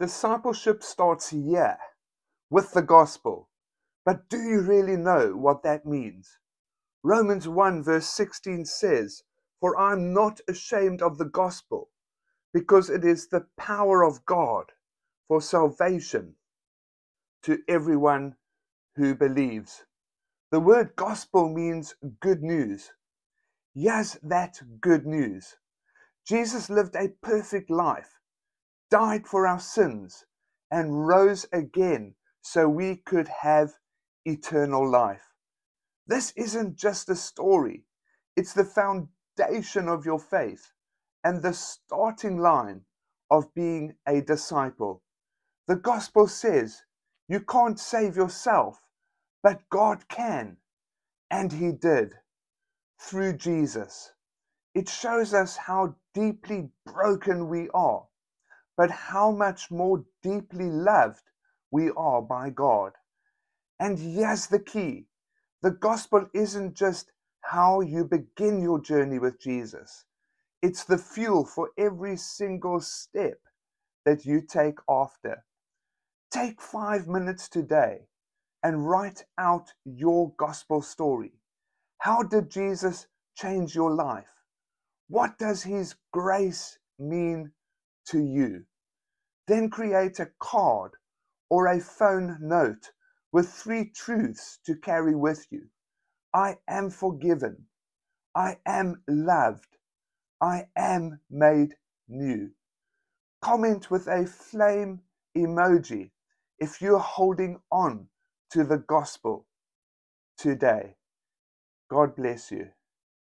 Discipleship starts here with the gospel. But do you really know what that means? Romans 1 verse 16 says, "For I am not ashamed of the gospel, because it is the power of God for salvation to everyone who believes." The word gospel means good news. Here's that good news. Jesus lived a perfect life, died for our sins, and rose again so we could have eternal life. This isn't just a story, it's the foundation of your faith and the starting line of being a disciple. The gospel says you can't save yourself, but God can, and He did through Jesus. It shows us how deeply broken we are, but how much more deeply loved we are by God. And here's the key. The gospel isn't just how you begin your journey with Jesus. It's the fuel for every single step that you take after. Take 5 minutes today and write out your gospel story. How did Jesus change your life? What does His grace mean to you? Then create a card or a phone note with 3 truths to carry with you. I am forgiven. I am loved. I am made new. Comment with a flame emoji if you're holding on to the gospel today. God bless you.